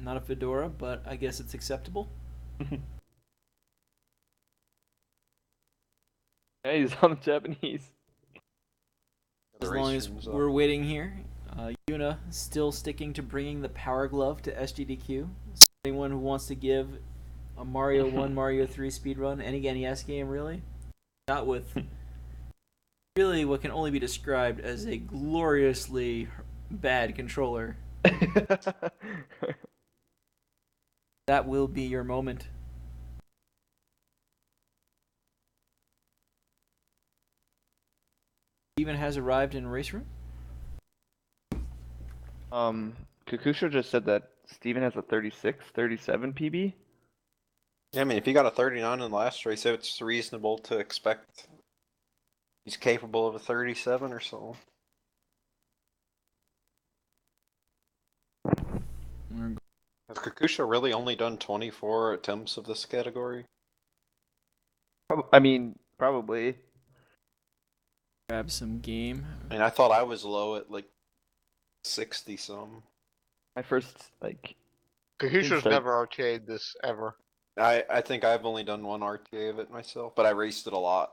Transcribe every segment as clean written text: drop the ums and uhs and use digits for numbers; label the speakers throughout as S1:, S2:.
S1: not a fedora, but I guess it's acceptable.
S2: Yeah, he's on Japanese.
S1: As long as we're waiting here, Yuna still sticking to bringing the Power Glove to SGDQ. So anyone who wants to give a Mario 1, Mario 3 speedrun, any NES game really, not with really what can only be described as a gloriously bad controller, that will be your moment. Steven has arrived in race room.
S2: Kakusho just said that Steven has a 36, 37 PB.
S3: Yeah, I mean, if he got a 39 in the last race, it's reasonable to expect he's capable of a 37 or so. Has Kakusho really only done 24 attempts of this category?
S2: I mean, probably.
S1: Grab some game.
S3: I mean, I thought I was low at like 60 some.
S2: My first, like...
S4: Kakusho's never RTA'd this ever.
S3: I think I've only done one RTA of it myself, but I raced it a lot.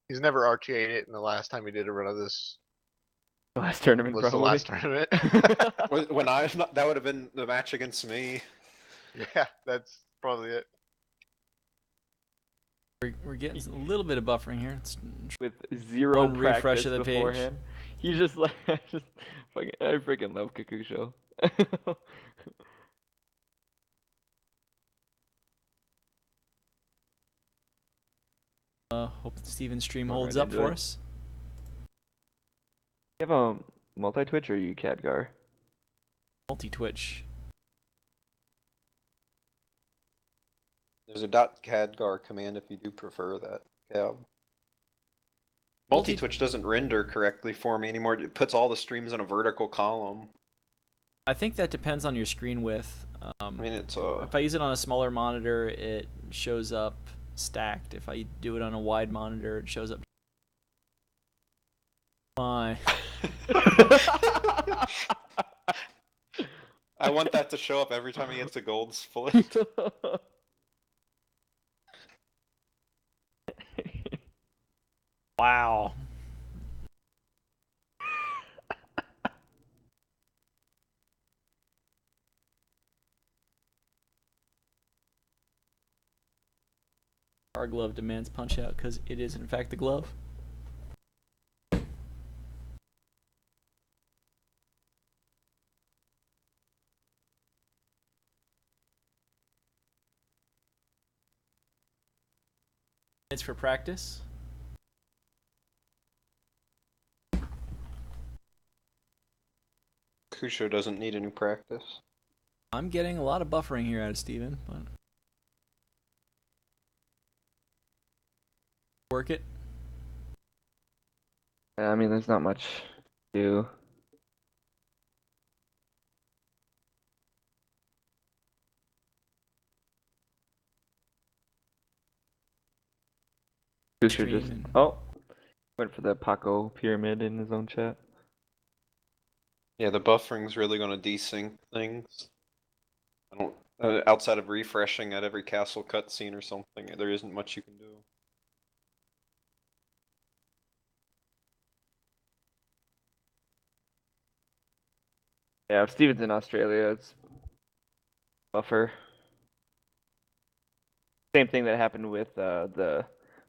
S4: He's never RTA'd it, and the last time he did a run of this
S2: The last tournament,
S4: was
S2: probably.
S4: the last tournament.
S3: When that would have been the match against me.
S4: Yeah, that's probably it.
S1: We're getting a little bit of buffering here. It's
S2: With zero
S1: one refresh
S2: practice
S1: of the page.
S2: beforehand. He's just like, I freaking love Kakusho.
S1: Hope the Steven stream
S2: All
S1: holds
S2: right,
S1: up
S2: enjoy.
S1: for us.
S2: You have a multi-twitch or you Cadgar?
S1: Multi-twitch.
S3: There's a .cadgar command if you do prefer that. Yeah. Multi-twitch doesn't render correctly for me anymore. It puts all the streams in a vertical column.
S1: I think that depends on your screen width.
S3: I mean, it's
S1: if I use it on a smaller monitor, it shows up stacked. If I do it on a wide monitor, it shows up. My.
S3: I want that to show up every time he gets a gold split.
S1: Wow. Our glove demands punch out because it is in fact the glove. It's for practice.
S3: Kakusho doesn't need any practice.
S1: I'm getting a lot of buffering here out of Steven, but work it.
S2: Yeah, I mean, there's not much to do. Kakusho just... Oh! Went for the Paco pyramid in his own chat.
S3: Yeah, the buffering's really going to desync things. I don't. Outside of refreshing at every castle cutscene or something, there isn't much you can do.
S2: Yeah, if Steven's in Australia, it's buffer. Same thing that happened with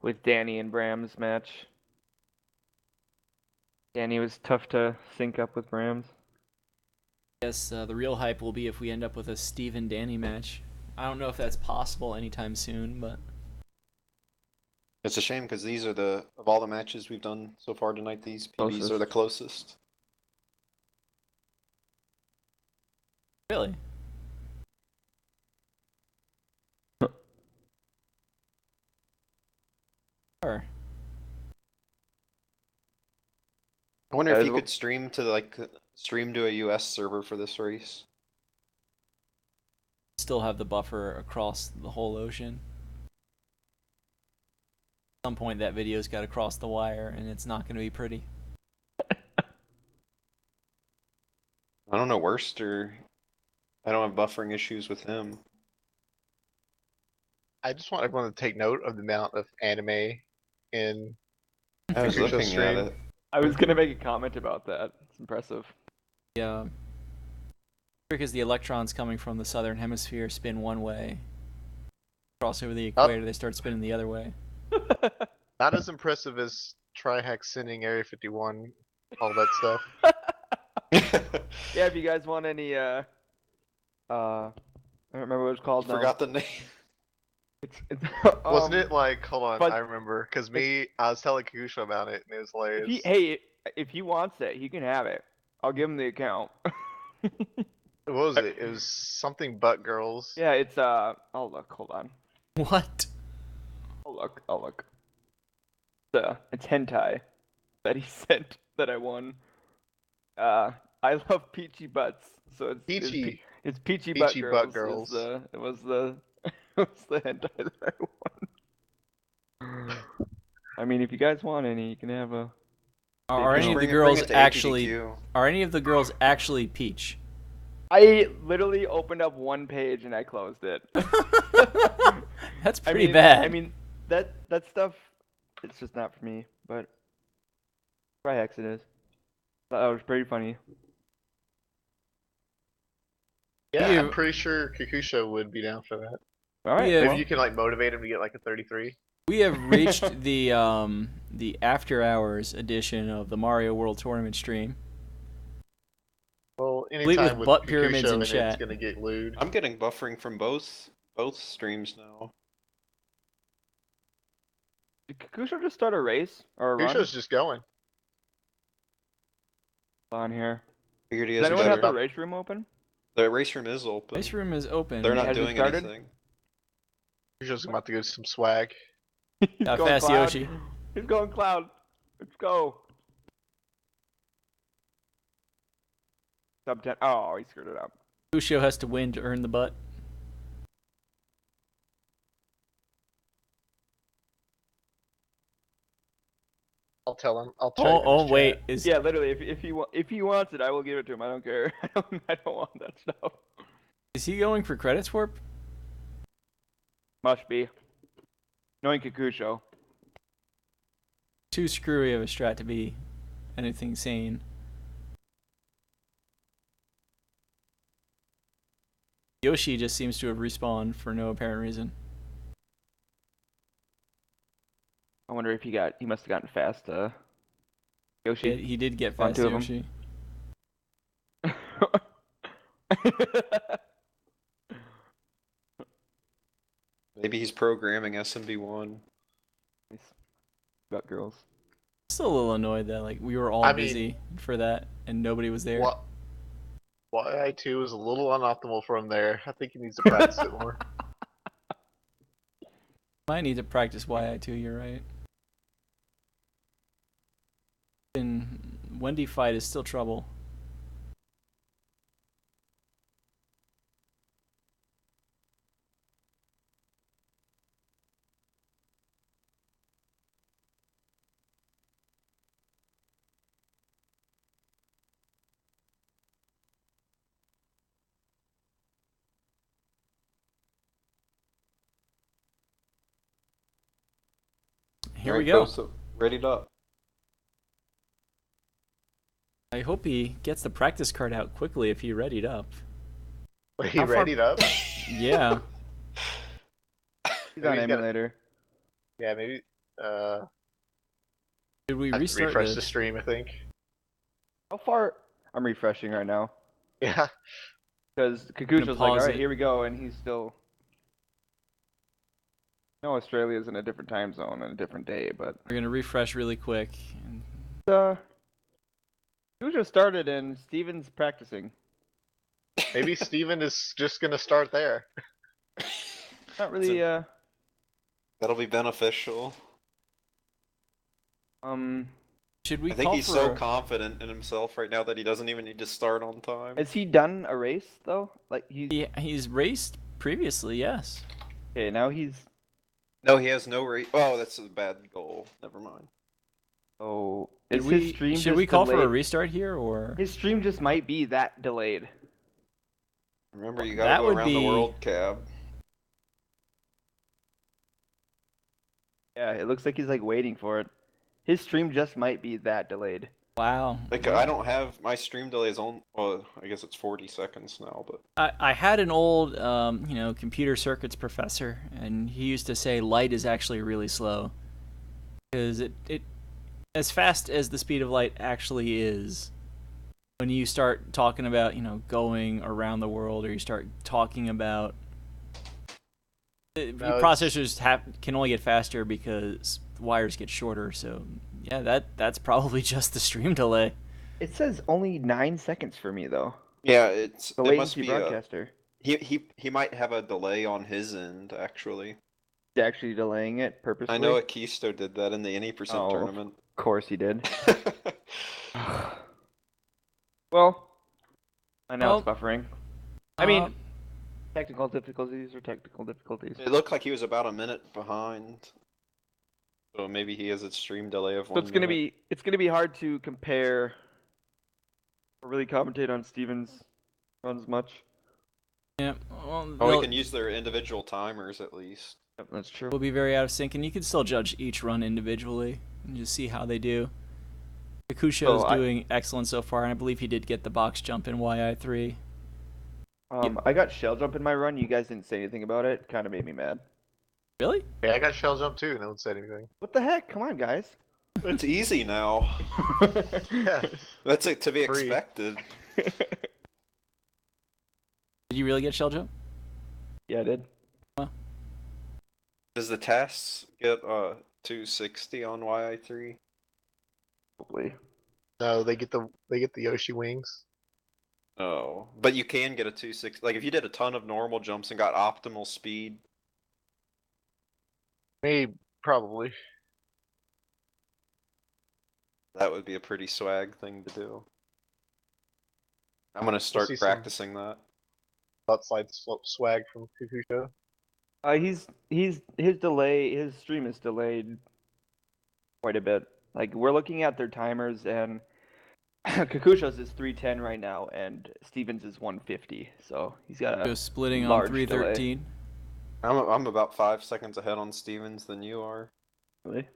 S2: with Danny and Bram's match. Danny was tough to sync up with Bram's.
S1: Yes, the real hype will be if we end up with a Steven Danny match. I don't know if that's possible anytime soon, but
S3: It's a shame because these are of all the matches we've done so far tonight, these PBs are the closest.
S1: really. Sure.
S3: I wonder if you could stream to a US server for this race.
S1: Still have the buffer across the whole ocean. some point that video's got to cross the wire, and it's not going to be pretty.
S3: I don't know, Worcester. I don't have buffering issues with him.
S4: I just want everyone to take note of the amount of anime in
S3: I was
S4: Kakusho's
S3: looking at
S4: stream.
S3: it.
S2: I was gonna make a comment about that. It's impressive.
S1: Yeah. Because the electrons coming from the southern hemisphere spin one way. Cross over the equator, they start spinning the other way.
S4: Not as impressive as Trihex sending Area 51, all that stuff.
S2: Yeah, if you guys want any, I don't remember what it's called now.
S3: Forgot the name.
S2: It's
S4: Wasn't it like, hold on,
S2: but-
S4: I remember, cause I was telling Kakusho about it, and it was hilarious.
S2: if he wants it, he can have it. I'll give him the account.
S4: What was it? It was something but girls.
S2: Yeah, it's I'll look. Hold on.
S1: What?
S2: I'll look. It's hentai that he sent that I won. I love peachy butts, so it's
S4: Peachy.
S2: It's peachy
S4: Peachy
S2: butt
S4: butt
S2: girls.
S4: girls.
S2: It was the hentai that I won. I mean, if you guys want any, you can have a.
S1: Are any of the girls actually? Are any of the girls actually peach?
S2: I literally opened up one page and I closed it.
S1: That's pretty bad.
S2: I mean, that stuff, it's just not for me. But by accident, that was pretty funny.
S4: Yeah,
S1: You-
S4: I'm pretty sure Kakusho would be down for that.
S2: All right.
S1: Yeah.
S4: Maybe
S2: well,
S4: you can like motivate him to get like a 33.
S1: We have reached the after hours edition of the Mario World Tournament stream.
S4: Well,
S1: Complete
S4: anytime
S1: with
S4: with
S1: butt pyramids
S4: Kakusho
S1: in
S4: in it,
S1: chat.
S4: it's gonna get lewd.
S3: I'm getting buffering from both streams now.
S2: did Kakusho just start a race or a run
S4: Kakusho's just going.
S2: on here?
S3: Figured he
S2: Does
S3: has
S2: anyone have
S3: better.
S2: the race room open?
S3: The race room is open.
S1: This room is open.
S3: They're not
S2: Has it
S3: doing
S2: started?
S3: anything.
S4: Kakusho's about to get some swag.
S2: He's
S1: How
S2: going
S1: fast,
S2: Cloud.
S1: Yoshi?
S2: He's going Cloud. Let's go. Sub 10. Oh, he screwed it up.
S1: Kusho has to win to earn the butt.
S4: I'll tell him. I'll tell him.
S1: Oh, wait. Is
S2: Yeah, literally. If he wants it, I will give it to him. I don't care. I don't want that stuff.
S1: is he going for credits warp?
S2: Must be. Knowing Kakusho.
S1: Too screwy of a strat to be anything sane. Yoshi just seems to have respawned for no apparent reason.
S2: I wonder if he must have gotten fast. Yoshi.
S1: He did get
S2: On
S1: fast
S2: two of 'em.
S1: Yoshi.
S3: Maybe he's programming SMB1.
S2: About girls.
S1: Still a little annoyed that like we were all
S4: I mean-
S1: busy for that and nobody was there.
S4: What? YI2 is a little unoptimal for him there. I think he needs to practice it more.
S1: Might need to practice YI2, you're right. And Wendy fight is still trouble. Here we go.
S3: So readied up.
S1: I hope he gets the practice card out quickly if he readied up.
S4: Wait, he
S1: How far-
S4: readied up?
S1: Yeah.
S2: He's
S4: Maybe
S2: on
S4: he's got-
S2: emulator.
S4: Yeah, maybe.
S1: Did we
S4: I have to
S1: restart
S4: refresh the
S1: this?
S4: stream, I think.
S2: How far? I'm refreshing right now.
S4: Yeah.
S2: Because Kakusho's like,
S1: pause
S2: alright,
S1: it.
S2: here we go, and he's still. No, Australia's in a different time zone and a different day, but.
S1: We're gonna refresh really quick.
S2: Kakusho started and Steven's practicing.
S4: Maybe Steven is just gonna start there.
S2: Not really,
S3: That'll be beneficial.
S1: Should we
S3: I think
S1: call
S3: he's
S1: for
S3: so
S1: a-
S3: confident in himself right now that he doesn't even need to start on time.
S2: has he done a race, though? Like,
S1: he's raced previously, yes.
S2: Okay, now he's
S3: No, he has no rate. Oh, that's a bad goal. Never mind.
S2: Oh,
S1: Should
S2: is
S1: we,
S2: his stream
S1: should
S2: just
S1: we call for a
S2: delayed?
S1: restart here, or
S2: His stream just might be that delayed.
S3: Remember, you gotta
S1: that
S3: go
S1: would
S3: around the
S1: be
S3: world, Cab.
S2: Yeah, it looks like he's like waiting for it. His stream just might be that delayed.
S1: wow.
S3: Like,
S1: Well,
S3: I don't have my stream delay is on. Well, I guess it's 40 seconds now, but
S1: I had an old computer circuits professor, and he used to say light is actually really slow because it as fast as the speed of light actually is. When you start talking about going around the world, or you start talking about processors can only get faster because wires get shorter. So yeah, that's probably just the stream delay.
S2: It says only 9 seconds for me though.
S3: yeah,
S2: The
S3: it must
S2: latency
S3: be
S2: broadcaster.
S3: he might have a delay on his end actually.
S2: He's actually delaying it purposely.
S3: I know Akisto did that in the any percent tournament.
S2: Of course he did. Well, I know it's buffering. I mean, technical difficulties are technical difficulties.
S3: It looked like he was about a minute behind. So maybe he has a stream delay of 1
S2: So it's gonna
S3: minute.
S2: be hard to compare or really commentate on Steven's runs much.
S1: Yeah, well,
S3: Oh, we can use their individual timers at least.
S2: Yep, that's true.
S1: will be very out of sync, and you can still judge each run individually and just see how they do. Kakusho is doing excellent so far, and I believe he did get the box jump in YI3.
S2: I got shell jump in my run. You guys didn't say anything about it. Kind of made me mad.
S1: Really?
S4: Yeah, I got shell jump too. No one said anything.
S2: What the heck? Come on, guys.
S3: It's easy now.
S4: Yeah.
S3: That's to be
S4: Free.
S3: expected.
S1: Did you really get shell jump?
S2: Yeah, I did.
S3: Does the TAS get 260 on YI3?
S2: Probably.
S4: No, they get the Yoshi wings.
S3: Oh, but you can get a 260. Like if you did a ton of normal jumps and got optimal speed.
S4: Maybe, probably.
S3: That would be a pretty swag thing to do. I'm gonna start
S4: see some-
S3: practicing that.
S4: Outside swag from Kakusho.
S2: His stream is delayed quite a bit. Like we're looking at their timers, and Kakusho's is 310 right now, and Stevens is 150. So he's got a
S1: Just splitting on
S2: large
S1: 313.
S3: I'm about 5 seconds ahead on Stevens than you are.
S2: Really?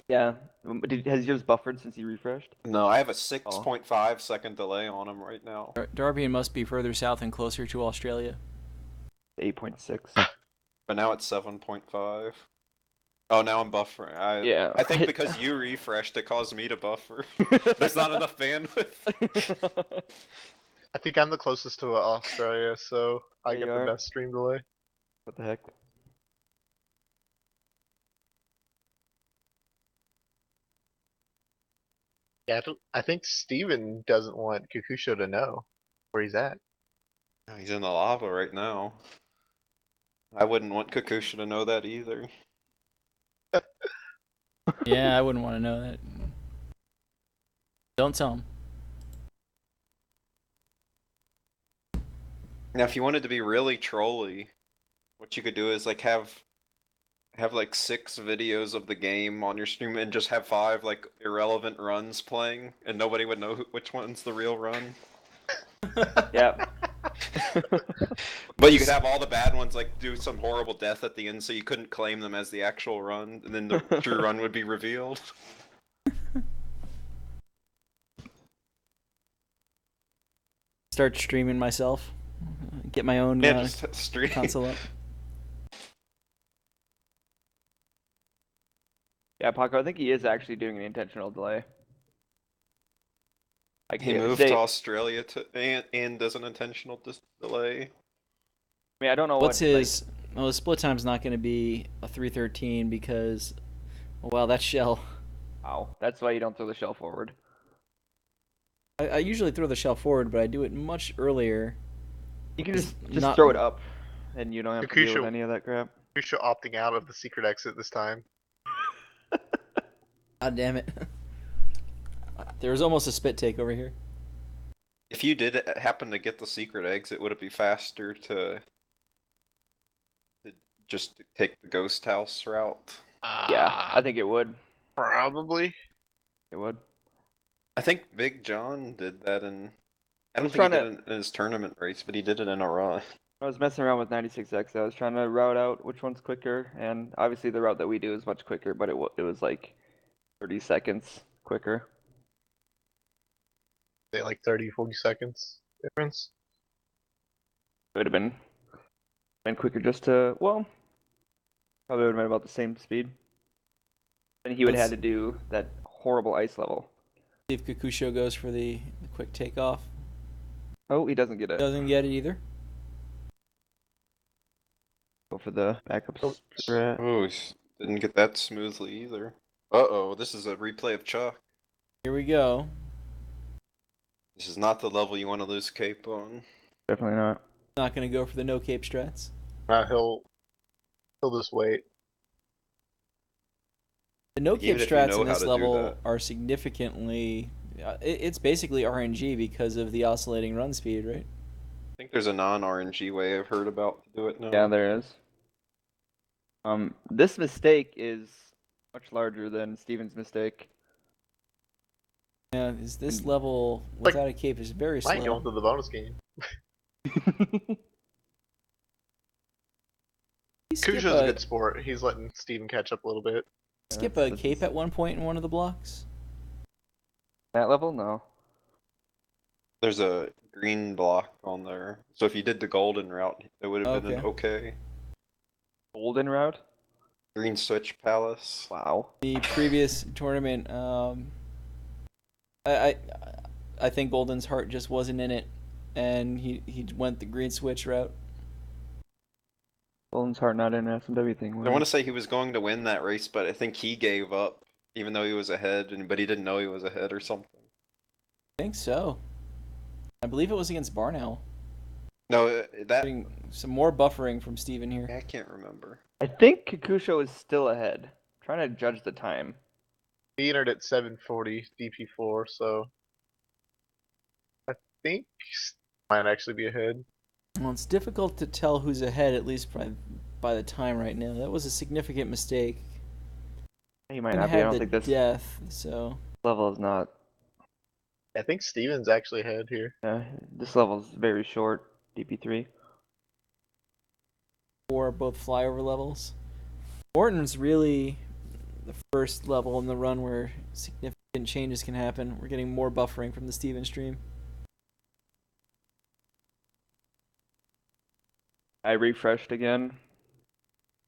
S2: Yeah. Has yours buffered since he refreshed?
S3: No, I have a 6.5 second delay on him right now.
S1: Darby must be further south and closer to Australia.
S2: 8.6.
S3: But now it's 7.5. Oh, now I'm buffering. I think because you refreshed, it caused me to buffer. There's not enough bandwidth.
S4: I think I'm the closest to Australia, so I
S2: Yeah,
S4: get
S2: you
S4: the
S2: are.
S4: best stream delay.
S2: What the heck?
S4: Yeah, I think Steven doesn't want Kakusho to know where he's at.
S3: He's in the lava right now. I wouldn't want Kakusho to know that either.
S1: Yeah, I wouldn't want to know that. Don't tell him.
S3: Now, if you wanted to be really trolly, what you could do is like have like 6 videos of the game on your stream and just have 5 like irrelevant runs playing, and nobody would know which one's the real run.
S2: Yeah.
S3: But you could have all the bad ones like do some horrible death at the end, so you couldn't claim them as the actual run, and then the true run would be revealed.
S1: Start streaming myself. Get my own
S3: Yeah, just stream.
S1: console up.
S2: Yeah, Paco, I think he is actually doing an intentional delay. Like
S3: He moved to Australia and does an intentional delay.
S2: I mean, I don't know
S1: What's
S2: what
S1: his? Well, his split time's not going to be a 313 because, well, that's shell.
S2: Wow, that's why you don't throw the shell forward.
S1: I usually throw the shell forward, but I do it much earlier.
S2: You can just
S1: not-
S2: throw it up, and you don't have to deal
S4: Kakusho-
S2: with any of that crap.
S4: Kakusho opting out of the secret exit this time.
S1: God damn it. There was almost a spit take over here.
S3: If you did happen to get the secret exit, would it be faster to just take the ghost house route.
S2: Yeah, I think it would.
S4: Probably.
S2: It would.
S3: I think Big John did that I don't
S2: was
S3: think he
S2: trying
S3: did it in his tournament race, but he did it in a run.
S2: I was messing around with 96X. I was trying to route out which one's quicker, and obviously the route that we do is much quicker, but it was like 30 seconds quicker.
S4: Say like 30, 40 seconds difference.
S2: It would have been quicker just to, well, probably would have been about the same speed. And he would have had to do that horrible ice level.
S1: See if Kakusho goes for the quick takeoff.
S2: Oh, he doesn't get it.
S1: Doesn't get it either.
S2: Go for the backup
S4: Oh.
S2: strat.
S3: Oh, didn't get that smoothly either. Uh-oh, this is a replay of Chuck.
S1: Here we go.
S3: This is not the level you want to lose cape on.
S2: Definitely not.
S1: Not going to go for the no cape strats.
S4: He'll just wait.
S1: The no
S3: Even
S1: cape
S3: if you
S1: strats
S3: know
S1: in
S3: how
S1: this
S3: to do
S1: level
S3: that.
S1: are significantly. It's basically RNG because of the oscillating run speed, right?
S3: I think there's a non-RNG way I've heard about to do it now.
S2: Yeah, there is. This mistake is much larger than Steven's mistake.
S1: Yeah, this level without a cape is very
S4: Might go
S1: slow.
S4: into the bonus game. Kakusho's a good sport. He's letting Steven catch up a little bit.
S1: Skip a cape at one point in one of the blocks.
S2: That level? No.
S3: There's a green block on there. So if you did the golden route, it would have been an okay.
S2: Golden route?
S3: Green Switch Palace.
S2: Wow.
S1: The previous tournament, I think Golden's heart just wasn't in it, and he went the green switch route.
S2: Golden's heart not in an SMW thing.
S3: I want to say he was going to win that race, but I think he gave up, even though he was ahead, but he didn't know he was ahead or something.
S1: I think so. I believe it was against Barnow.
S3: No, that...
S1: Getting some more buffering from Steven here.
S3: I can't remember.
S2: I think Kakusho is still ahead. I'm trying to judge the time.
S4: He entered at 740 DP4, so I think might actually be ahead.
S1: Well, it's difficult to tell who's ahead, at least by the time right now. That was a significant mistake.
S2: He might not be. I don't think this
S1: death, so
S2: level is not.
S4: I think Steven's actually ahead here.
S2: This level is very short. DP3.
S1: for both flyover levels. Morton's really the first level in the run where significant changes can happen. We're getting more buffering from the Steven stream.
S2: I refreshed again.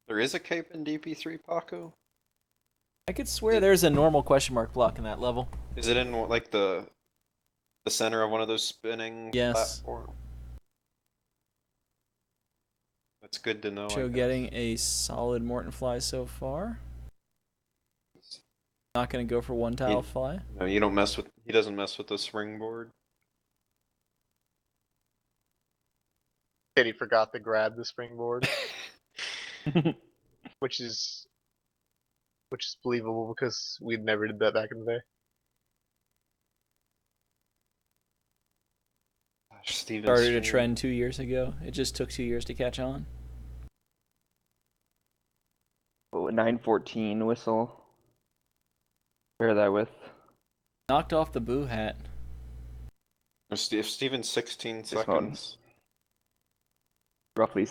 S3: There is a cape in DP3, Paco?
S1: I could swear there's a normal question mark block in that level.
S3: Is it in like the center of one of those spinning platforms? That's good to know.
S1: Joe getting a solid Morton fly so far. Not going to go for one tile fly.
S3: No, you don't mess with. He doesn't mess with the springboard.
S4: Said he forgot to grab the springboard, which is believable because we never did that back in the day.
S3: Gosh,
S1: Started a trend 2 years ago. It just took 2 years to catch on.
S2: Oh, a 914 whistle. Pair that with.
S1: Knocked off the boo hat.
S3: If Steven's 16 seconds.
S2: Roughly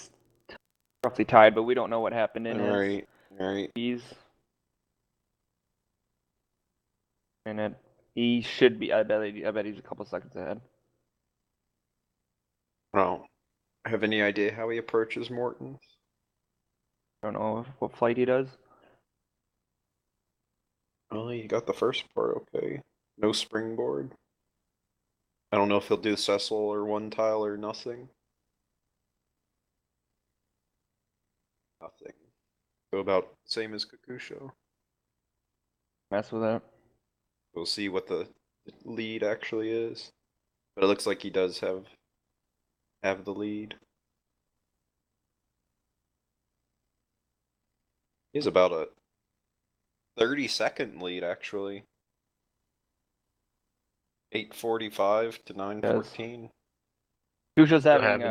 S2: tied, but we don't know what happened in
S3: Right.
S2: his. And he should be. I bet he's a couple seconds ahead.
S3: I don't have any idea how he approaches Morton's.
S2: I don't know what flight he does.
S3: Well, he got the first part okay. No springboard. I don't know if he'll do Cecil or one tile or nothing. Nothing. Go about same as Kakusho.
S2: Mess with that.
S3: We'll see what the lead actually is. But it looks like he does have the lead. He's about a 30-second lead actually. 8:45 to 9:14.
S2: Kakusho's having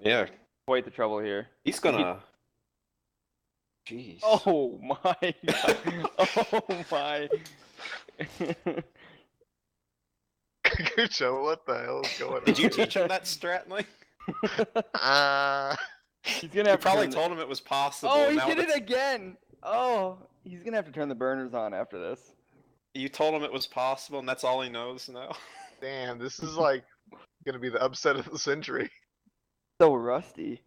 S3: yeah,
S2: quite the trouble here.
S3: he's gonna Jeez.
S2: Oh my god. Oh my.
S4: Kakusho, what the hell is going on?
S3: Did you
S4: here?
S3: teach him that strat link?
S2: He's gonna
S3: You
S2: have to
S3: probably
S2: turn the-
S3: told him it was possible.
S2: Oh, he
S3: now
S2: did it
S3: that's-
S2: again. Oh, he's gonna have to turn the burners on after this.
S3: You told him it was possible, and that's all he knows now.
S4: Damn, this is like gonna be the upset of the century.
S2: So rusty.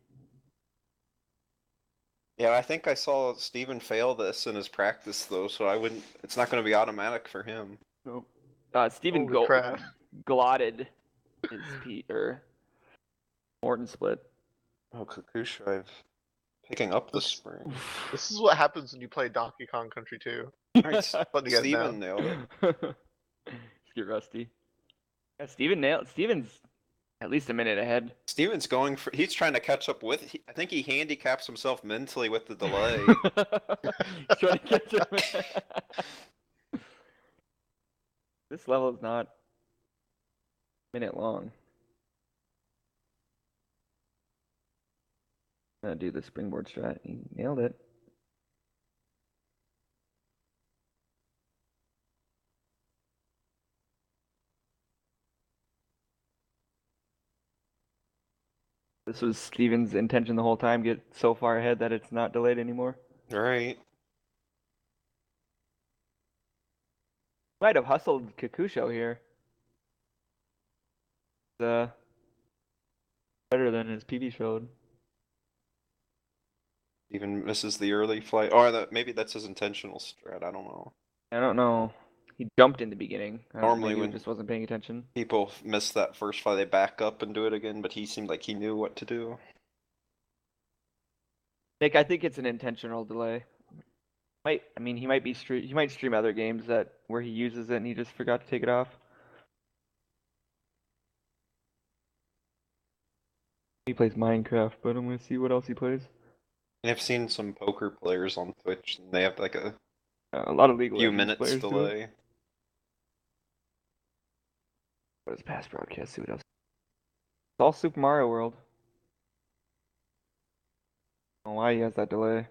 S3: Yeah, I think I saw Steven fail this in his practice though, so I wouldn't. It's not going to be automatic for him.
S2: Nope. Steven
S4: Holy crap.
S2: glotted his Morton split.
S3: Oh, Kakusho, I'm picking up the spring.
S4: This is what happens when you play Donkey Kong Country 2.
S3: Alright,
S4: Letting you guys know.
S3: Steven nailed it.
S2: Let's get rusty. Yeah, Steven's at least a minute ahead.
S3: Steven's going for. He's trying to catch up with. I think he handicaps himself mentally with the delay.
S2: He's trying to catch him. This level is not a minute long. I'm gonna do the springboard strat. He nailed it. This was Steven's intention the whole time, get so far ahead that it's not delayed anymore.
S3: Right.
S2: Might have hustled Kakusho here. Better than his PB showed.
S3: Steven misses the early flight, or maybe that's his intentional strat. I don't know.
S2: I don't know. He jumped in the beginning.
S3: Normally
S2: Maybe he
S3: when-
S2: just wasn't paying attention.
S3: People miss that first flight, they back up and do it again, but he seemed like he knew what to do.
S2: Nick, I think it's an intentional delay. He might stream other games where he uses it and he just forgot to take it off. He plays Minecraft, but I'm gonna see what else he plays.
S3: I've seen some poker players on Twitch, and they have like a
S2: A lot of League of
S3: few
S2: Legends
S3: minutes
S2: players do it.
S3: delay.
S2: What is past broadcast? See what else. It's all Super Mario World. I don't know why he has that delay.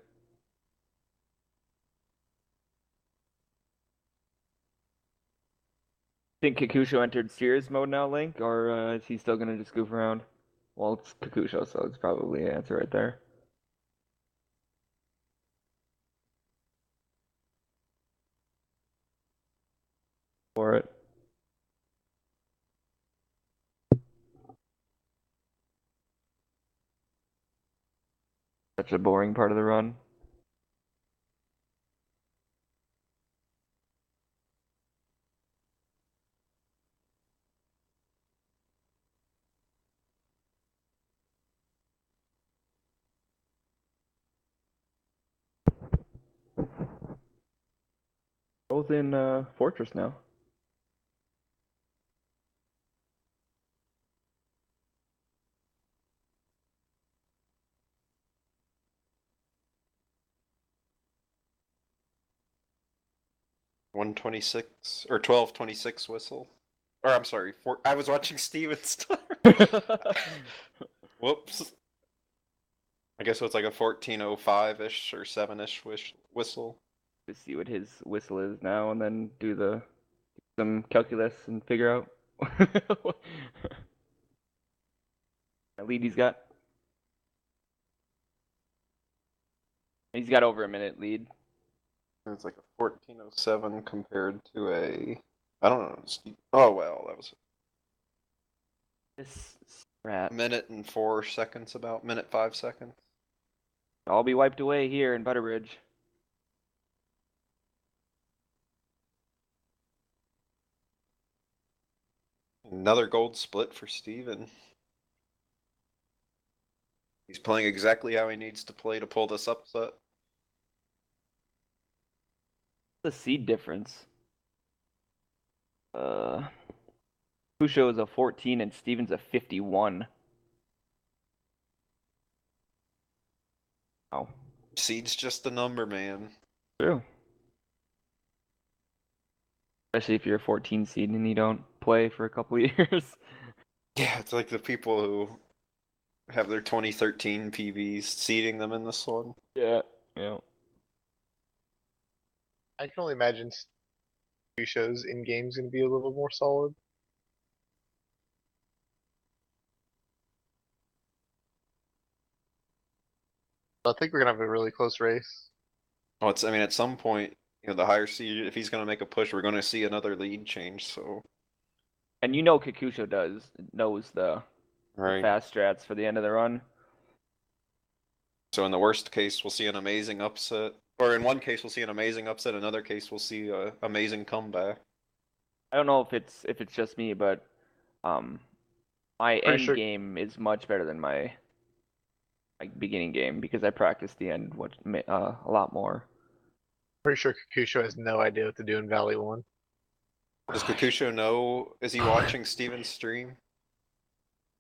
S2: Think Kakusho entered serious mode now, Link, or is he still gonna just goof around? Well, it's Kakusho, so it's probably an answer right there. For it. Such a boring part of the run. Both in Fortress now.
S3: $126 or $12.26 whistle. Or I'm sorry, I was watching Steven start. Whoops. I guess it's like a 14:05-ish or 7-ish whistle.
S2: To see what his whistle is now, and then do some calculus and figure out what lead he's got. He's got over a minute lead.
S3: It's like a 14:07 compared to a. I don't know. Oh well, that was
S2: This rat.
S3: a minute and 4 seconds, about minute 5 seconds.
S2: I'll be wiped away here in Butterbridge.
S3: Another gold split for Steven. He's playing exactly how he needs to play to pull this upset.
S2: The seed difference. Kakusho is a 14 and Steven's a 51. Oh,
S3: Seed's just a number, man.
S2: true. Especially if you're a 14 seed and you don't play for a couple of years.
S3: Yeah, it's like the people who have their 2013 PBs seeding them in this one.
S2: Yeah. Yeah.
S4: I can only imagine shows in games gonna be a little more solid. I think we're gonna have a really close race.
S3: Well, I mean, at some point, the higher seed, if he's going to make a push, we're going to see another lead change. So,
S2: And Kakusho knows the
S3: right.
S2: fast strats for the end of the run.
S3: So in the worst case, we'll see an amazing upset, or in one case, we'll see an amazing upset. Another case, we'll see an amazing comeback.
S2: I don't know if it's just me, but my
S4: Pretty
S2: end
S4: sure-
S2: game is much better than my beginning game because I practice the end a lot more.
S4: Pretty sure Kakusho has no idea what to do in Valley 1.
S3: Does Kakusho know? Is he watching Steven's stream?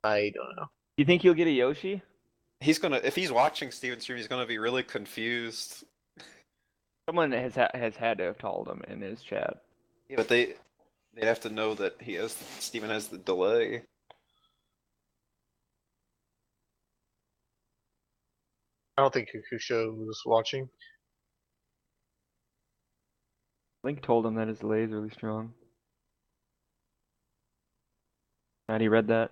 S4: I don't know.
S2: You think he'll get a Yoshi?
S3: If he's watching Steven's stream, he's gonna be really confused.
S2: Someone has had to have told him in his chat.
S3: Yeah, but they'd have to know that Steven has the delay.
S4: I don't think Kakusho was watching.
S2: Link told him that his delay is really strong. And he read that.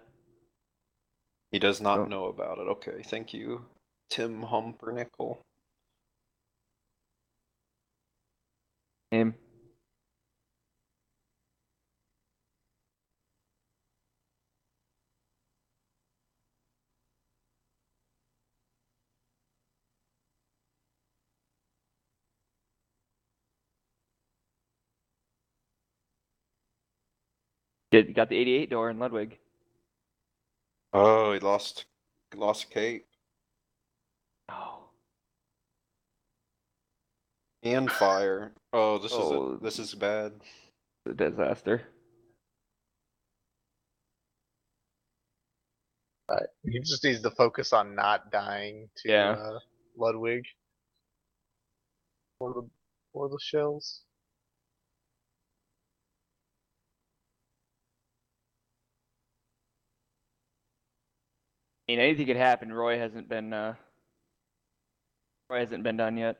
S3: He does not
S2: Oh.
S3: know about it. Okay, thank you, Tim Humpernickel.
S2: Him. Got the 88 door in Ludwig.
S3: Oh, he lost Kate
S2: Oh.
S3: and fire. Oh,
S2: Oh.
S3: this is bad.
S2: A disaster.
S4: He just needs to focus on not dying to Ludwig. Or the shells.
S2: I mean, anything could happen. Roy hasn't been done yet.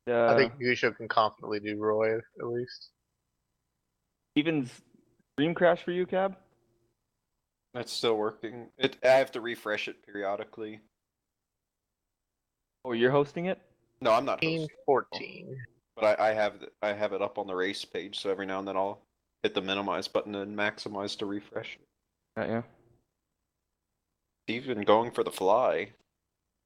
S4: I think Kakusho can confidently do Roy at least.
S2: Steven's stream crash for you, Cab?
S3: It's still working. I have to refresh it periodically.
S2: Oh, you're hosting it?
S3: No, I'm not hosting.
S4: 14.
S3: But I have it up on the race page, so every now and then I'll hit the minimize button and maximize to refresh it.
S2: Yeah.
S3: He's been going for the fly,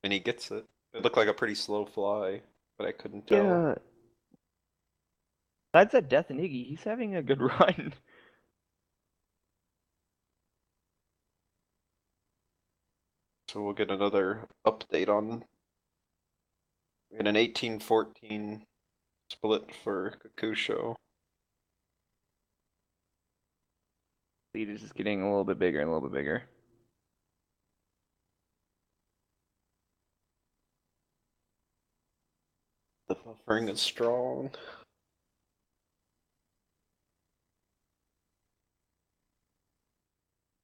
S3: and he gets it. It looked like a pretty slow fly, but I couldn't tell.
S2: Yeah. Besides that Death and Iggy, he's having a good run.
S3: So we'll get another update on. We had an 18-14 split for Kakusho.
S2: Lead is just getting a little bit bigger and a little bit bigger.
S3: The buffering is strong.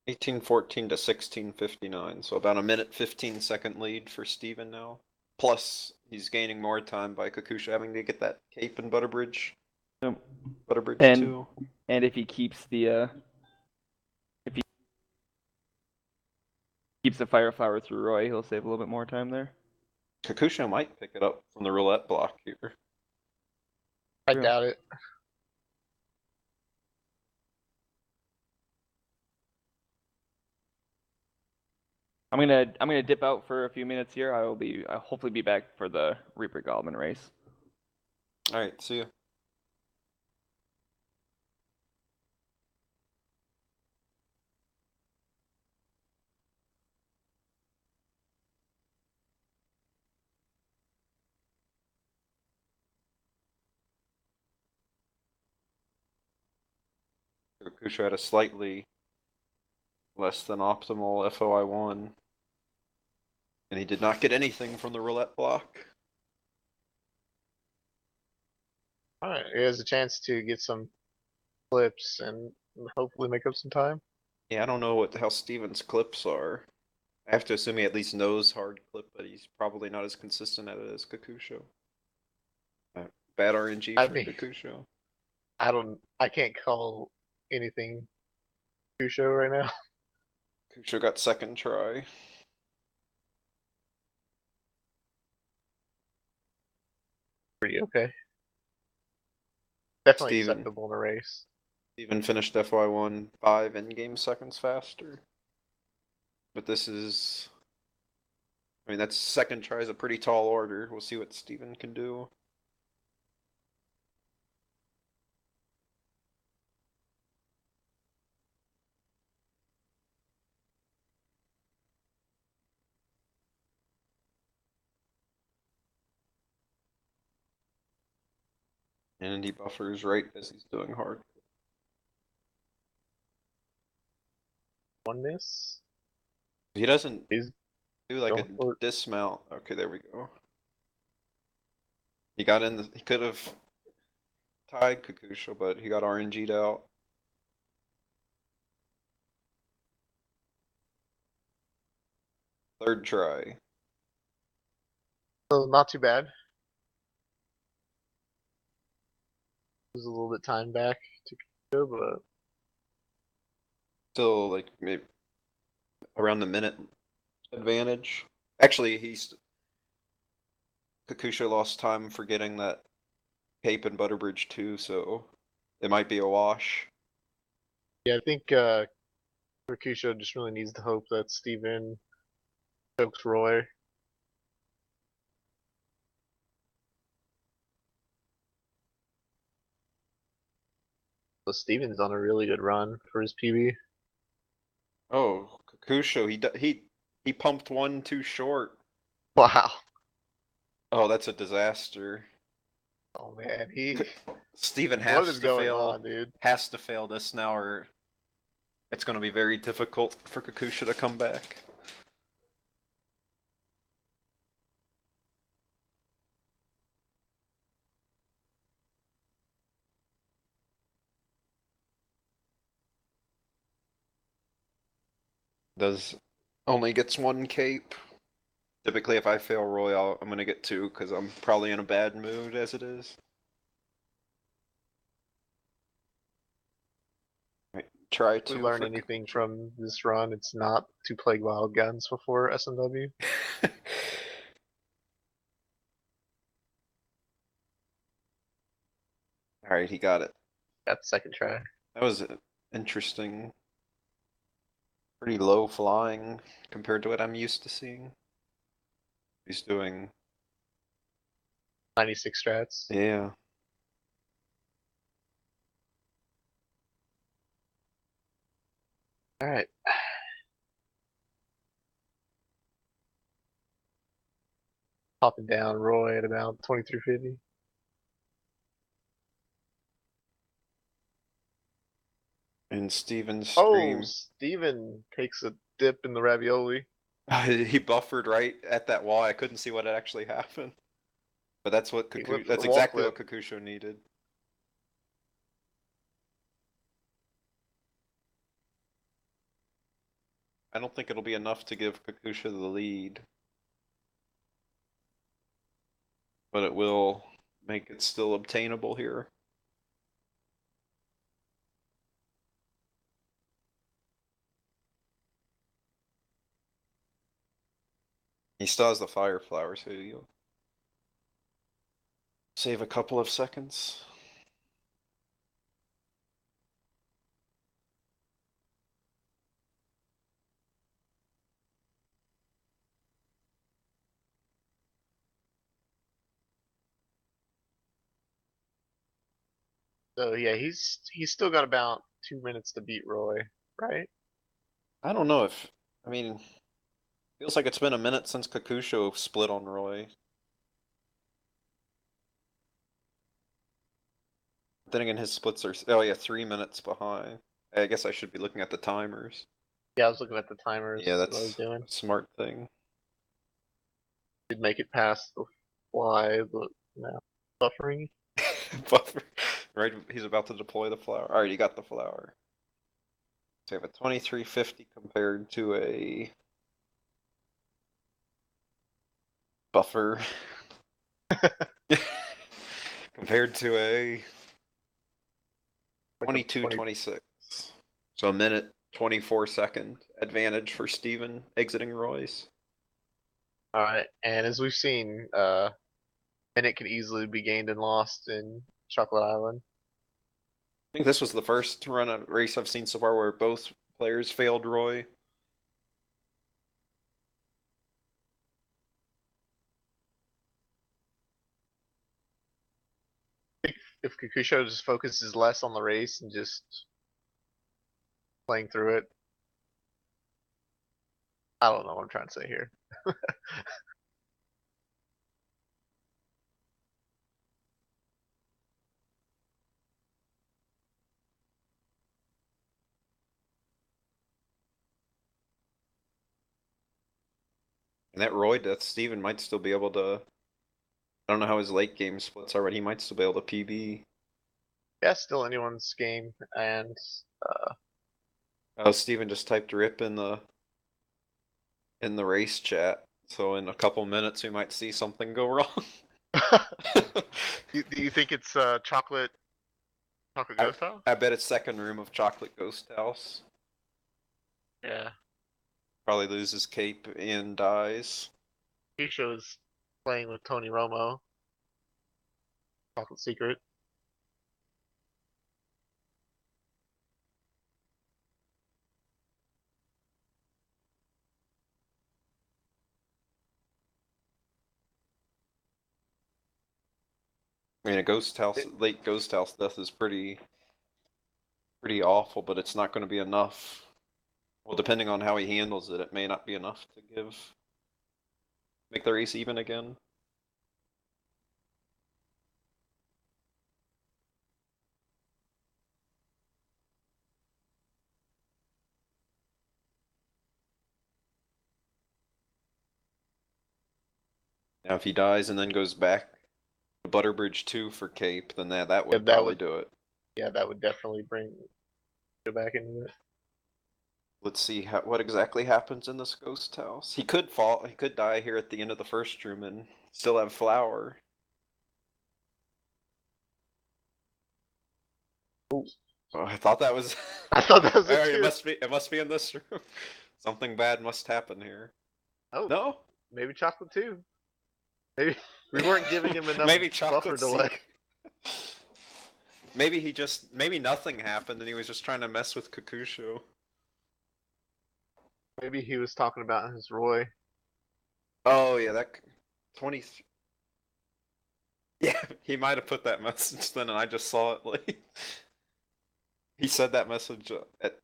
S3: (18-14 to 16:59), so about a minute 15-second lead for Steven now. Plus, he's gaining more time by Kakusho having to get that cape and Butterbridge.
S2: Yep.
S3: Butterbridge too.
S2: And if he keeps the Fire Flower through Roy, he'll save a little bit more time there.
S3: Kakusho might pick it up from the roulette block here.
S4: I doubt it.
S2: I'm gonna dip out for a few minutes here. I'll hopefully be back for the Reaper Goblin race.
S3: All right, see ya. Kakusho had a slightly less than optimal FOI1, and he did not get anything from the roulette block.
S4: Alright, he has a chance to get some clips and hopefully make up some time.
S3: Yeah, I don't know how Steven's clips are. I have to assume he at least knows hard clip, but he's probably not as consistent at it as Kakusho. Bad RNG
S4: I
S3: for
S4: mean,
S3: Kakusho.
S4: I can't call anything Kakusho right now.
S3: Kakusho got second try.
S4: Pretty okay. Definitely
S3: Steven.
S4: acceptable in a race.
S3: Steven finished FY1 5 in-game seconds faster. But this is... I mean, that's second try is a pretty tall order. We'll see what Steven can do. And he buffers right as he's doing hard.
S4: One miss.
S3: He doesn't
S4: He's
S3: do like a
S4: going for it.
S3: dismount. Okay, there we go. He got in the... He could have tied Kakusho, but he got RNG'd out. Third try.
S4: So not too bad. Was a little bit time back to go, but
S3: Still like maybe around the minute advantage. Actually, Kakusho lost time forgetting that Cape and Butterbridge too, so it might be a wash.
S4: yeah, I think Kakusho just really needs to hope that Steven chokes Roy. So Steven's on a really good run for his PB.
S3: Oh, Kakusho, he pumped one too short.
S4: Wow.
S3: Oh, that's a disaster.
S4: Oh man,
S3: Steven
S4: what is going on, dude?
S3: has to fail this now, or it's going to be very difficult for Kakusho to come back. Does only gets one cape. Typically, if I fail Roy, I'm gonna get two because I'm probably in a bad mood as it is. Right, try
S4: If we
S3: two
S4: learn
S3: for
S4: anything from this run, it's not to play wild guns before SMW.
S3: All right, he got it.
S4: Got the second try.
S3: That was interesting. Pretty low flying compared to what I'm used to seeing. He's doing,
S4: 96 strats.
S3: yeah.
S4: All right. Popping down Roy at about 2350.
S3: And Steven's
S4: Oh,
S3: stream,
S4: Steven takes a dip in the ravioli.
S3: he buffered right at that wall. I couldn't see what had actually happened. But that's what
S4: He went for
S3: that's
S4: the wall
S3: exactly
S4: flip.
S3: what Kakusho needed. I don't think it'll be enough to give Kakusho the lead. But it will make it still obtainable here. He still has the fire flower, so you'll save a couple of seconds.
S4: So yeah, he's still got about 2 minutes to beat Roy, right?
S3: I don't know if, I mean, feels like it's been a minute since Kakusho split on Roy. Then again, his splits are, oh yeah, 3 minutes behind. I guess I should be looking at the timers.
S4: Yeah, I was looking at the timers.
S3: Yeah,
S4: What I was
S3: that's
S4: doing.
S3: a smart thing.
S4: Did make it past the fly, but no buffering.
S3: Buffer. Right, he's about to deploy the flower. Alright, he got the flower. So we have a 2350 compared to a buffer compared to a 22-26. So a minute 24-second advantage for Steven exiting Royce.
S4: Alright, and as we've seen, minute can easily be gained and lost in Chocolate Island.
S3: I think this was the first run of race I've seen so far where both players failed Roy.
S4: If Kakusho just focuses less on the race and just playing through it. I don't know what I'm trying to say here.
S3: And that Roy death, Steven might still be able to. I don't know how his late game splits are, but he might still be able to PB.
S4: Yeah, still anyone's game, and
S3: Oh, Steven just typed rip in the race chat. So in a couple minutes we might see something go wrong.
S4: do you think it's chocolate ghost house?
S3: I bet it's second room of Chocolate Ghost House.
S4: Yeah.
S3: Probably loses cape and dies.
S4: Kakusho's playing with Tony Romo. Chocolate Secret.
S3: I mean, a ghost house, late ghost house death is pretty awful, but it's not going to be enough. Well, depending on how he handles it, it may not be enough to make the race even again. Now, if he dies and then goes back to Butterbridge 2 for cape, then that would probably do it.
S4: Yeah, that would definitely go back into it.
S3: Let's see what exactly happens in this ghost house. He could fall. He could die here at the end of the first room and still have flower.
S4: Ooh.
S3: Oh, I thought that was.
S4: I thought that was it
S3: It
S4: too.
S3: must be. It must be in this room. Something bad must happen here.
S4: Oh
S3: No.
S4: Maybe chocolate too. Maybe we weren't giving him enough
S3: Maybe
S4: buffer
S3: chocolate
S4: delay.
S3: Maybe nothing happened and he was just trying to mess with Kakusho.
S4: Maybe he was talking about his Roy.
S3: Oh yeah, that 20. Yeah, he might have put that message then, and I just saw it late. He said that message at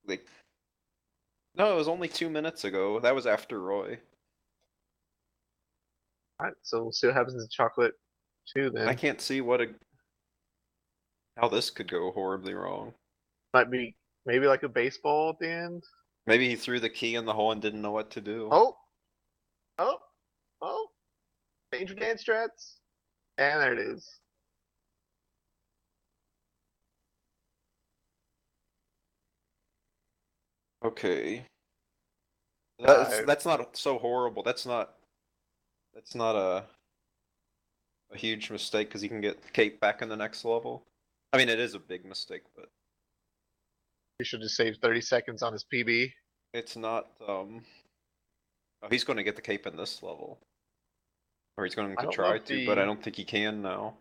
S3: like. No, it was only 2 minutes ago. That was after Roy.
S4: Alright, so we'll see what happens in chocolate too then.
S3: I can't see how this could go horribly wrong.
S4: Might be maybe like a baseball at the end.
S3: Maybe he threw the key in the hole and didn't know what to do.
S4: Oh! Danger dance strats. And there it is.
S3: Okay. That's not so horrible. That's not a huge mistake because you can get Kate back in the next level. I mean, it is a big mistake, but
S4: He should just save 30 seconds on his PB.
S3: it's not. Oh, he's going to get the cape in this level, or he's going to try to, but I don't think he can now.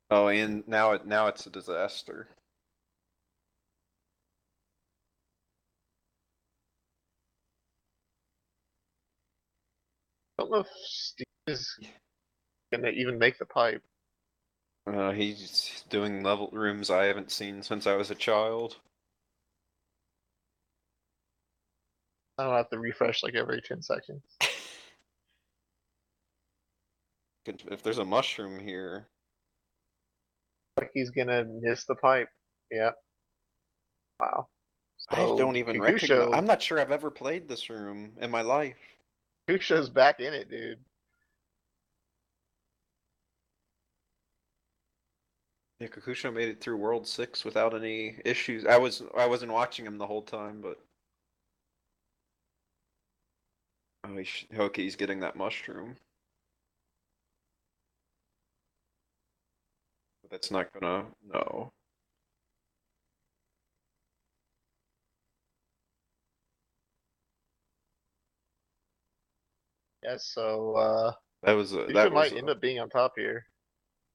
S3: Oh, and now it's a disaster.
S4: I don't know if Steve is gonna even make the pipe.
S3: He's doing level rooms I haven't seen since I was a child.
S4: I don't have to refresh like every 10 seconds.
S3: If there's a mushroom here,
S4: Like he's gonna miss the pipe. Yeah. Wow.
S3: I don't even recognize.
S4: Kakusho,
S3: I'm not sure I've ever played this room in my life.
S4: Kakusho's back in it, dude.
S3: Yeah, Kakusho made it through World 6 without any issues. I wasn't watching him the whole time, but Oh, okay, he's getting that mushroom. But that's not gonna. No.
S4: Yeah, so
S3: That was a.
S4: Kakusho
S3: That was
S4: might end
S3: a.
S4: up being on top here.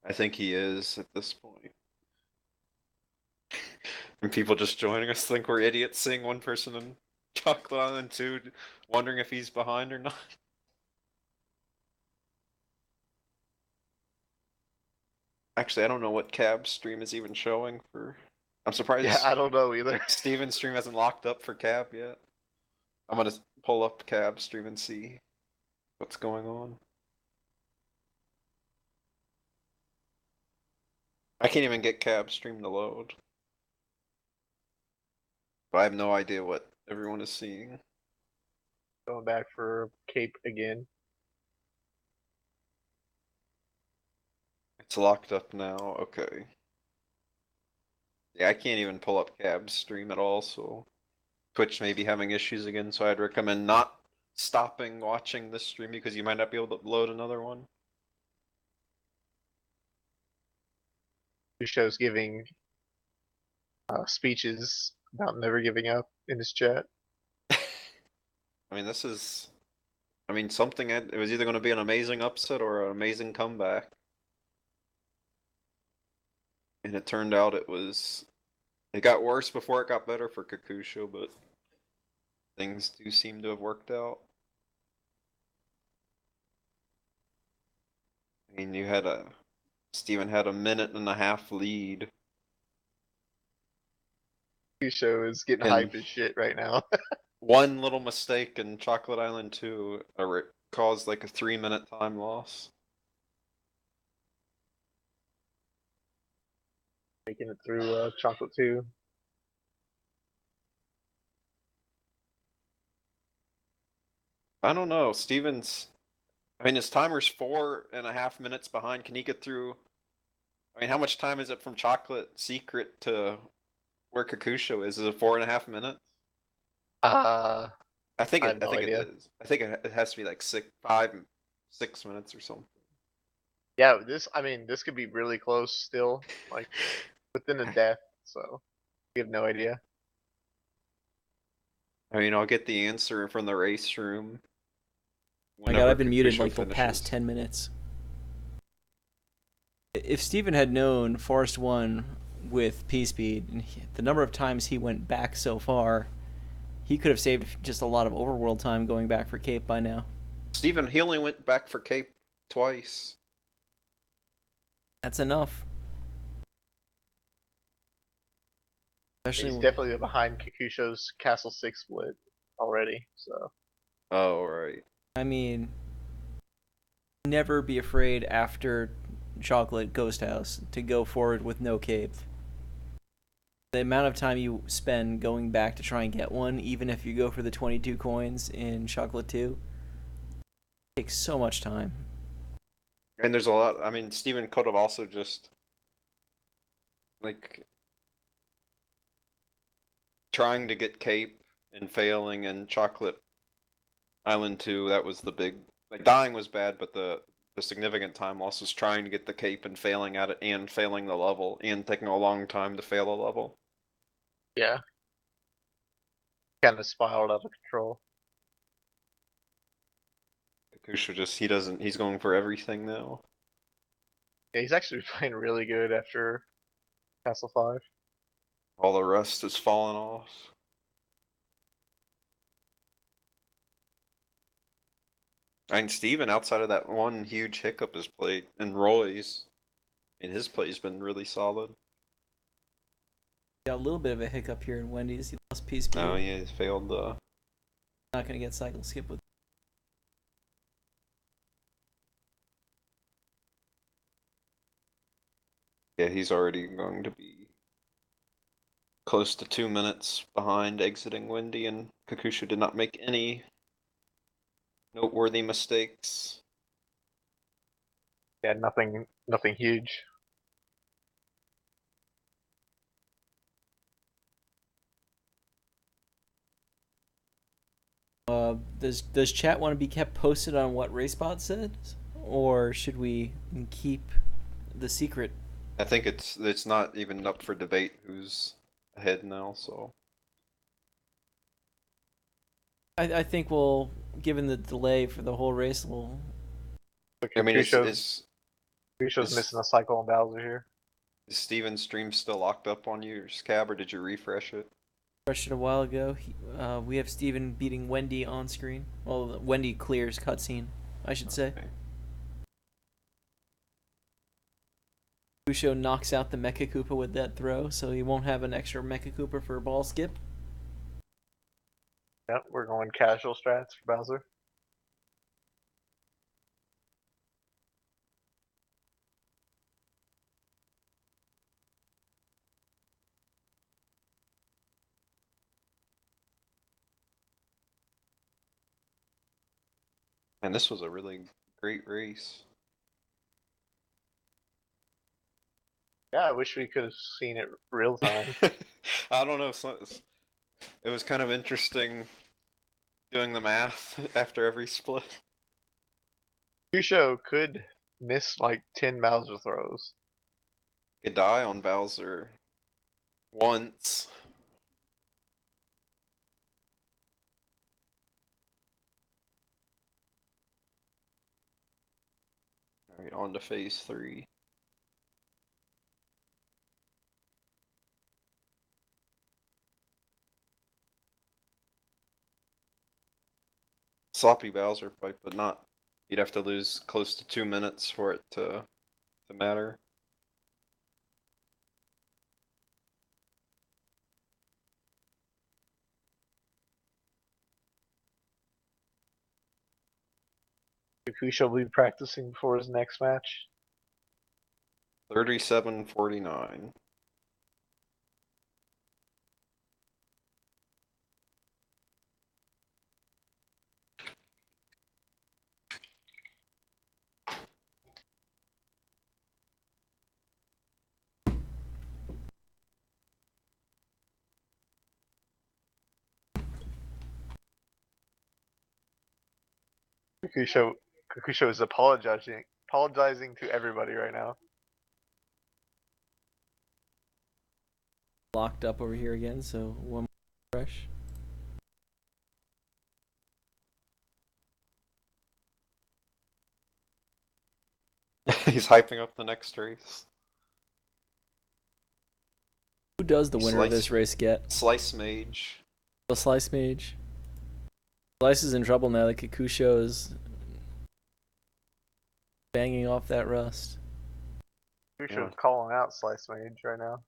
S3: I think he is at this point. And people just joining us think we're idiots, seeing one person in Chocolate Island 2, wondering if he's behind or not. Actually, I don't know what Cab's stream is even showing for. I'm surprised
S4: Yeah, I don't know either.
S3: Steven's stream hasn't locked up for Cab yet. I'm gonna pull up Cab's stream and see what's going on. I can't even get Cab's stream to load. But I have no idea what everyone is seeing.
S4: Going back for Cape again.
S3: It's locked up now, okay. Yeah, I can't even pull up Cab's stream at all, so Twitch may be having issues again, so I'd recommend not stopping watching this stream because you might not be able to load another one.
S4: Kakusho's giving speeches about never giving up in his chat.
S3: I mean, this is. I mean, something. It was either going to be an amazing upset or an amazing comeback. And it turned out it was. It got worse before it got better for Kakusho, but things do seem to have worked out. I mean, you had a. Steven had a 1.5-minute lead.
S4: Kakusho is getting
S3: And-
S4: hype as shit right now.
S3: One little mistake in Chocolate Island 2 caused like a 3-minute time loss.
S4: Making it through Chocolate 2.
S3: I don't know. Steven's. I mean, his timer's 4.5 minutes behind. Can he get through? I mean, how much time is it from Chocolate Secret to where Kakusho is? Is it 4.5 minutes?
S4: Uh,
S3: I think
S4: I
S3: it.
S4: have
S3: I
S4: no
S3: think
S4: idea.
S3: it is. I think it has to be like 6 minutes or something.
S4: yeah, this could be really close still, like within a death. So we have no idea.
S3: I mean, I'll get the answer from the race room.
S1: My God, I've been muted
S3: Kakusho
S1: like the past
S3: finishes.
S1: 10 minutes. If Steven had known Forest 1 with P-Speed, and the number of times he went back so far, he could have saved just a lot of overworld time going back for Cape by now.
S3: Steven, he only went back for Cape twice.
S1: That's enough. Especially
S4: He's definitely behind Kakusho's Castle 6 split already. So
S3: Oh, right.
S1: I mean, never be afraid after Chocolate Ghost House to go forward with no cape. The amount of time you spend going back to try and get one, even if you go for the 22 coins in Chocolate 2, takes so much time.
S3: And there's a lot. I mean, Steven could have also just like trying to get Cape and failing, and Chocolate Island 2. That was the big. Like dying was bad, but the significant time loss was trying to get the Cape and failing at it, and failing the level, and taking a long time to fail a level.
S4: yeah, kind of spiraled out of control.
S3: Kakusho just he's going for everything now.
S4: Yeah, he's actually playing really good after Castle 5.
S3: All the rest has fallen off. And Steven, outside of that one huge hiccup, has played, and Roy's, and his play's been really solid.
S1: Got a little bit of a hiccup here in Wendy's. He lost P-Speed.
S3: No, yeah, he's failed the.
S1: Not going to get cycle skip with.
S3: Yeah, he's already going to be close to 2 minutes behind exiting Wendy, and Kakusho did not make any noteworthy mistakes.
S4: Yeah, nothing huge.
S1: Does chat want to be kept posted on what RaceBot said, or should we keep the secret?
S3: I think it's not even up for debate who's ahead now. So
S1: I think we'll, given the delay for the whole race, we'll.
S3: I mean,
S4: Kakusho's
S3: is-
S4: missing a cycle on Bowser here.
S3: is Steven's stream still locked up on your scab, or did you refresh it?
S1: Refreshed it a while ago. We have Steven beating Wendy on screen. Well, Wendy clears cutscene, I should say.
S3: Okay.
S1: Kakusho knocks out the Mecha Koopa with that throw, so he won't have an extra Mecha Koopa for a ball skip.
S4: Yep, we're going casual strats for Bowser.
S3: And this was a really great race.
S4: Yeah, I wish we could have seen it real time.
S3: I don't know. It was kind of interesting doing the math after every split.
S4: Kakusho could miss like 10 Bowser throws.
S3: Could die on Bowser once. Alright, on to phase 3. Sloppy Bowser fight, but not. You'd have to lose close to 2 minutes for it to matter.
S4: Kakusho will be practicing before his next match.
S3: 37-49.
S4: Kakusho is apologizing to everybody right now.
S1: Locked up over here again, so one more fresh.
S3: He's hyping up the next race.
S1: Who does the winner of this race get?
S3: Slice Mage.
S1: The Slice Mage. Slice is in trouble now that Kakusho is banging off that rust.
S4: Kakusho's calling out Slice Mage right now.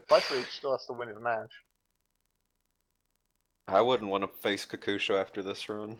S4: Slice Mage still has to win his match.
S3: I wouldn't want to face Kakusho after this run.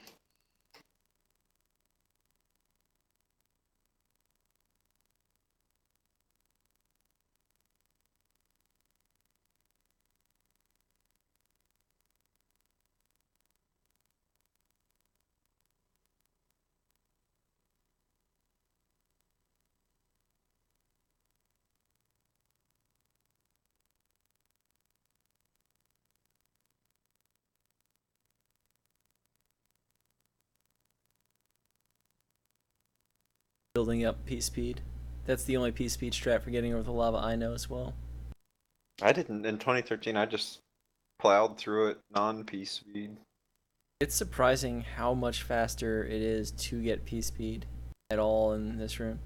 S1: Building up P-Speed. That's the only P-Speed strat for getting over the lava I know as well.
S3: I didn't in 2013. I just plowed through it non-P speed.
S1: It's surprising how much faster it is to get P-Speed at all in this room.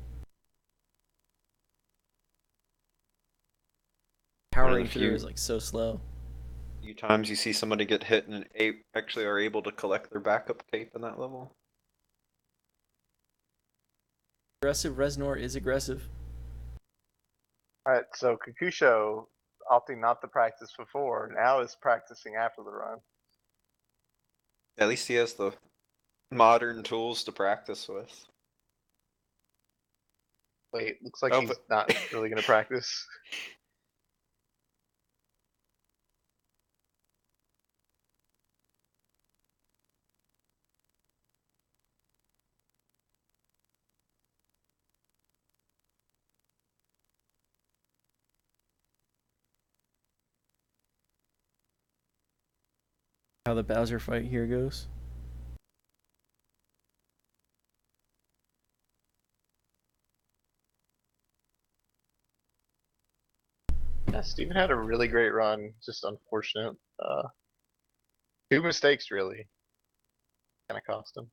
S1: Powering through is like so slow.
S3: Few times you see somebody get hit and actually are able to collect their backup cape in that level.
S1: Aggressive Reznor is aggressive.
S4: Alright, so Kakusho opting not to practice before, now is practicing after the run.
S3: At least he has the modern tools to practice with.
S4: Wait, looks like
S3: Oh,
S4: he's
S3: but-
S4: not really going to practice.
S1: How the Bowser fight here goes.
S4: Yeah, Steven had a really great run. Just unfortunate. Two mistakes really kind of cost him.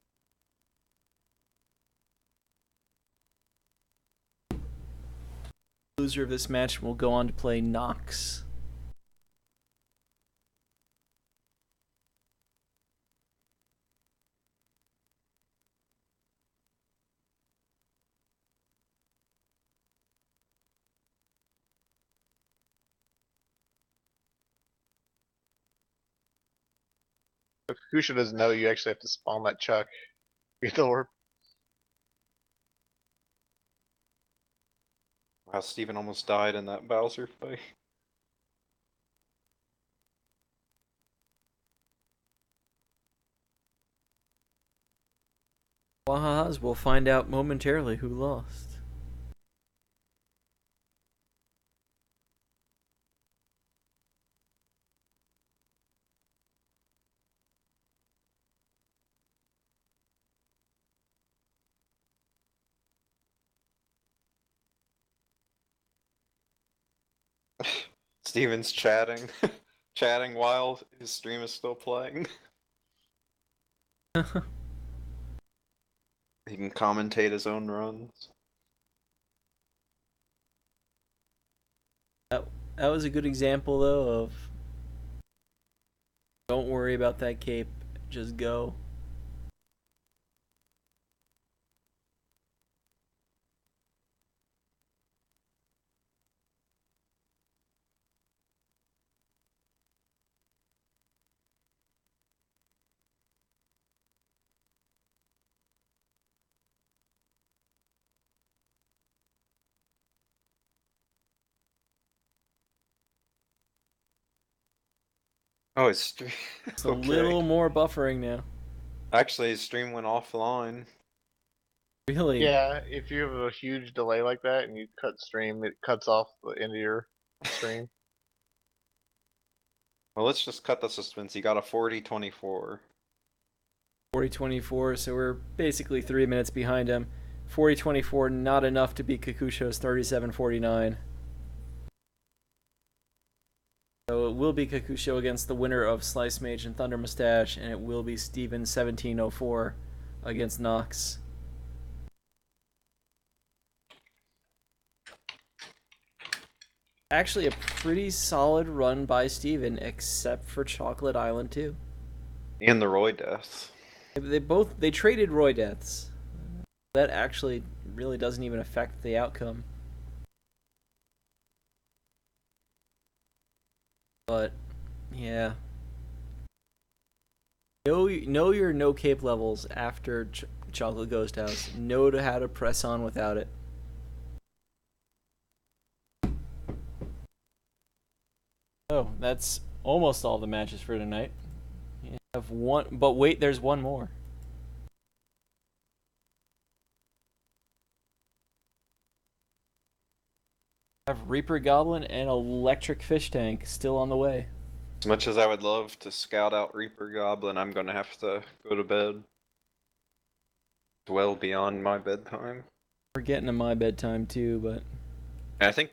S1: Loser of this match will go on to play Nox.
S4: If Kakusho doesn't know, you actually have to spawn that Chuck. Get the orb.
S3: Wow, Steven almost died in that Bowser fight.
S1: Wahahas, we'll find out momentarily who lost.
S3: Steven's chatting. Chatting while his stream is still playing. He can commentate his own runs.
S1: That was a good example, though, of don't worry about that cape, just go.
S3: Oh, his stream.
S1: It's a little more buffering now.
S3: Actually, his stream went offline.
S1: Really?
S4: Yeah, if you have a huge delay like that and you cut stream, it cuts off the end of your stream.
S3: Well, let's just cut the suspense. He got a 40-24.
S1: 40-24, so we're basically 3 minutes behind him. 40-24, not enough to beat Kakusho's 37-49. So it will be Kakusho against the winner of Slice Mage and Thunder Mustache, and it will be Stephen1704 against Nox. Actually, a pretty solid run by Steven, except for Chocolate Island 2.
S3: And the Roy death.
S1: They traded Roy deaths. That actually really doesn't even affect the outcome. But yeah, know your no cape levels after Chocolate Ghost House. Know how to press on without it. Oh, that's almost all the matches for tonight. You have one, but wait, there's one more. Have Reaper Goblin and Electric Fish Tank still on the way.
S3: As much as I would love to scout out Reaper Goblin, I'm gonna have to go to bed. It's well beyond my bedtime.
S1: We're getting to my bedtime too, but
S3: And I think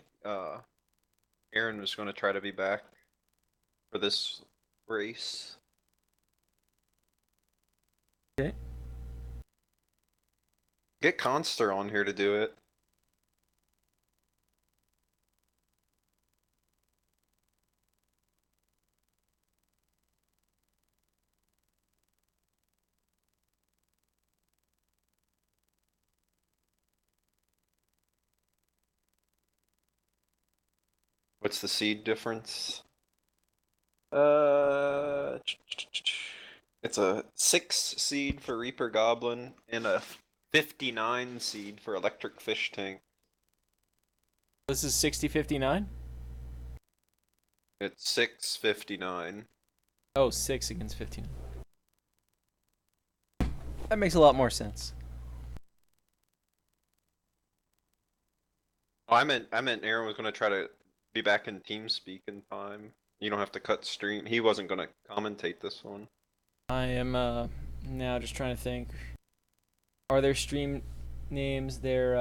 S3: Aaron was gonna try to be back for this race.
S1: okay.
S3: Get Conster on here to do it. What's the seed difference? It's a 6 seed for Reaper Goblin and a 59 seed for Electric Fish Tank.
S1: This is 60-59?
S3: It's 659.
S1: Oh, 6 against 15. That makes a lot more sense.
S3: Oh, I meant Aaron was gonna try to be back in TeamSpeak in time. You don't have to cut stream. He wasn't gonna commentate this one.
S1: I am now just trying to think. Are there stream names there?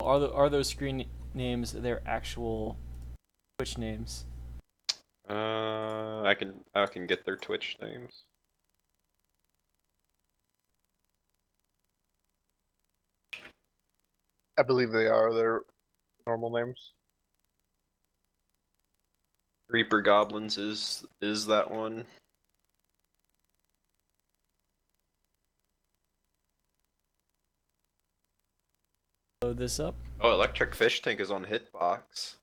S1: Are those screen names their actual Twitch names?
S3: I can get their Twitch names.
S4: I believe they are their normal names.
S3: Reaper Goblins is that one.
S1: Load this up.
S3: Oh, Electric Fish Tank is on Hitbox.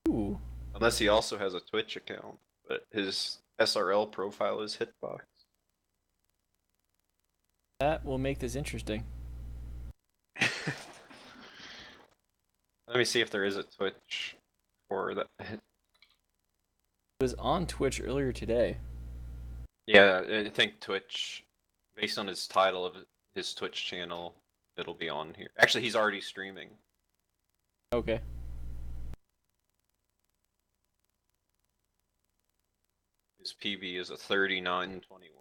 S1: Ooh.
S3: Unless he also has a Twitch account, but his SRL profile is Hitbox.
S1: That will make this interesting.
S3: Let me see if there is a Twitch for that.
S1: It was on Twitch earlier today.
S3: Yeah, I think Twitch, based on his title of his Twitch channel, it'll be on here. Actually, he's already streaming.
S1: Okay.
S3: His PB is a 3921.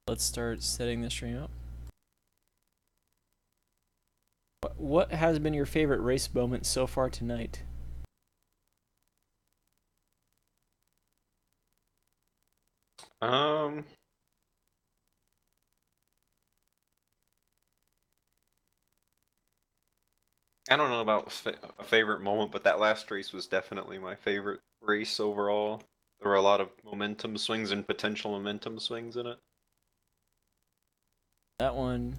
S1: Let's start setting the stream up. What has been your favorite race moment so far tonight?
S3: I don't know about a favorite moment, but that last race was definitely my favorite race overall. There were a lot of momentum swings and potential momentum swings in it.
S1: That one